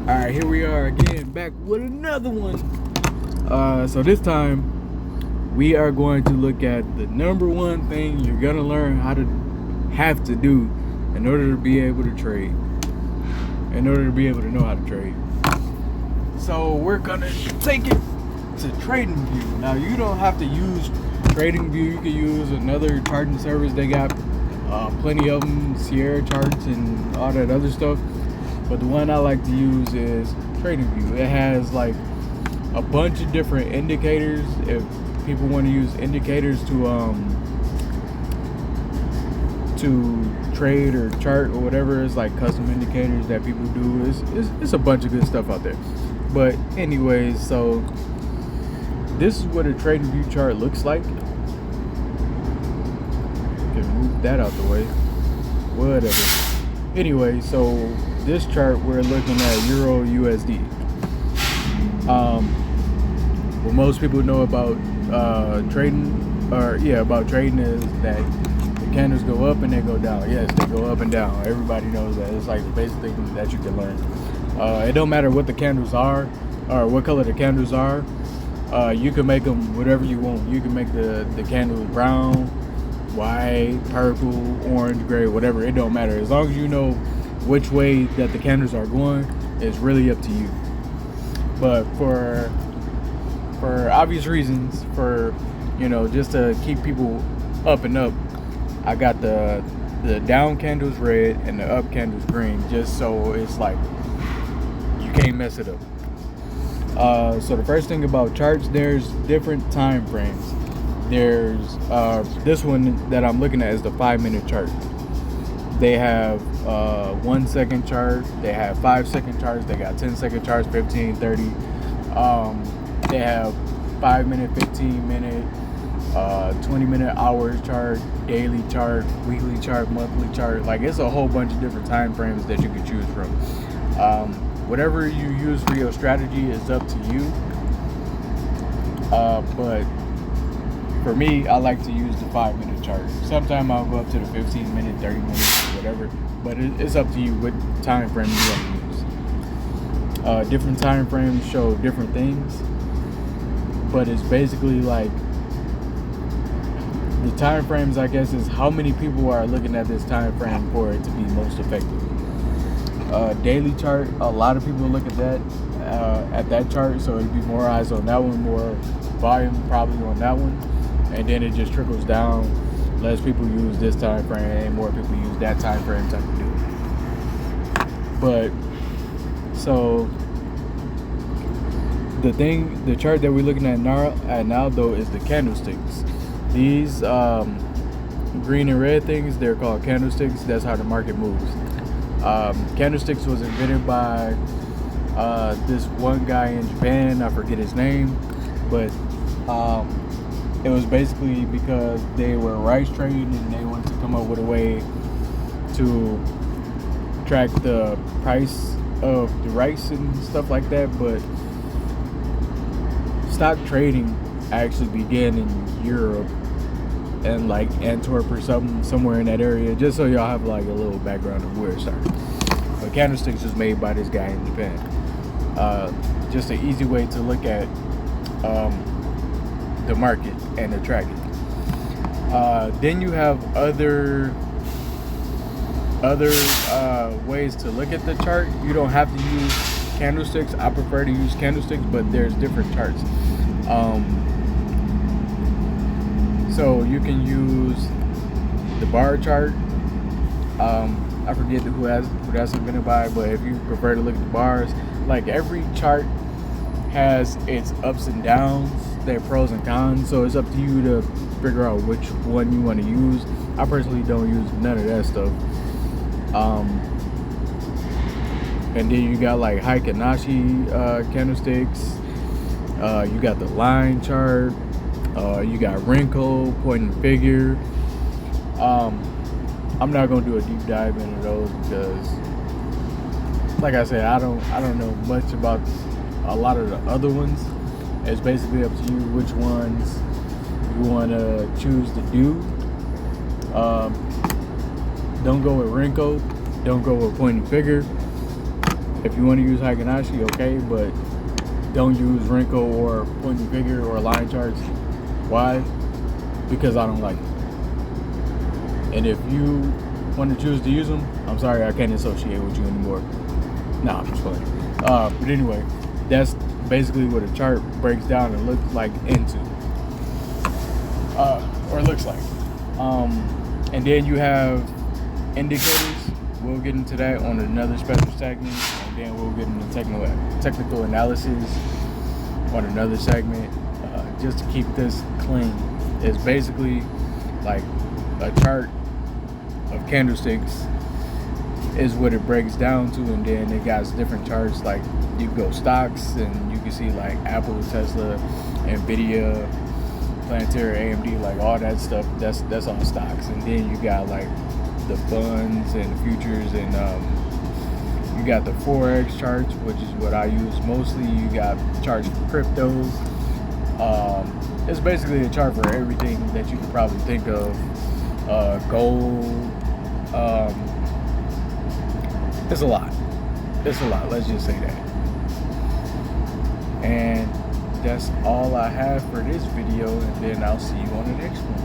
Alright, here we are again, back with another one. So this time, we are going to look at the number one thing you're gonna learn how to have to do in order to be able to trade. In order to be able to know how to trade. So we're gonna take it to TradingView. Now you don't have to use TradingView, you can use another charting service. They got plenty of them, Sierra charts and all that other stuff. But the one I like to use is TradingView. It has like a bunch of different indicators. If people want to use indicators to trade or chart or whatever, it's like custom indicators that people do. It's a bunch of good stuff out there. But anyways, so this is what a TradingView chart looks like. Can move that out the way. Whatever. Anyway, so this chart we're looking at Euro USD. What most people know about trading is that the candles go up and they go down. Yes, they go up and down. Everybody knows that. It's like the basic thing that you can learn. It don't matter what the candles are or what color the candles are. You can make them whatever you want. You can make the candles brown, white, purple, orange, gray, whatever. It don't matter. As long as you know which way that the candles are going, it's really up to you. But for obvious reasons, just to keep people up and up, I got the down candles red and the up candles green, just so it's like you can't mess it up. So the first thing about charts, there's different time frames. There's this one that I'm looking at is the 5-minute chart. They have 1 second chart, they have 5-second charts, they got 10-second charts, 15, 30. They have 5-minute, 15-minute, 20-minute hours chart, daily chart, weekly chart, monthly chart. Like, it's a whole bunch of different time frames that you can choose from. Whatever you use for your strategy is up to you. But for me, I like to use the 5-minute chart. Sometimes I'll go up to the 15-minute, 30 minutes, whatever. But it's up to you what time frame you want to use. Different time frames show different things. But it's basically like the time frames, I guess, is how many people are looking at this time frame for it to be most effective. Daily chart, a lot of people look at that chart, so it'd be more eyes on that one, more volume probably on that one, and then it just trickles down. Less people use this time frame, more people use that time frame type of deal. But so the chart that we're looking at now though is the candlesticks. These green and red things, they're called candlesticks. That's how the market moves. Candlesticks was invented by this one guy in Japan. I forget his name, but it was basically because they were rice trading and they wanted to come up with a way to track the price of the rice and stuff like that. But stock trading actually began in Europe and like Antwerp or somewhere in that area, just so y'all have like a little background of where it started. But candlesticks was made by this guy in Japan. Just an easy way to look at the market and to track it. Then you have other ways to look at the chart. You don't have to use candlesticks. I prefer to use candlesticks, but there's different charts. So you can use the bar chart. I forget who that's invented by, but if you prefer to look at the bars, like every chart has its ups and downs, their pros and cons. So it's up to you to figure out which one you want to use. I personally don't use none of that stuff. And then you got like Heikin-Ashi candlesticks. You got the line chart. You got Renko, point and figure. I'm not gonna do a deep dive into those because, like I said, I don't know much about a lot of the other ones. It's basically up to you which ones you want to choose to do. Don't go with Renko. Don't go with point and figure. If you want to use Heikin-Ashi, okay, but don't use Renko or point and figure or line charts. Why? Because I don't like it. And if you want to choose to use them, I'm sorry, I can't associate with you anymore. Nah, I'm just playing. But anyway, that's basically what a chart breaks down and looks like into. Or looks like. And then you have indicators. We'll get into that on another special segment. And then we'll get into technical analysis on another segment. Just to keep this clean. It's basically like a chart of candlesticks is what it breaks down to, and then it got different charts. Like you go stocks, and you can see like Apple, Tesla, Nvidia, Planetary, AMD, like all that stuff. That's on stocks, and then you got like the funds and the futures, and you got the forex charts, which is what I use mostly. You got charts for crypto. It's basically a chart for everything that you could probably think of. Gold. It's a lot. Let's just say that. And that's all I have for this video, and then I'll see you on the next one.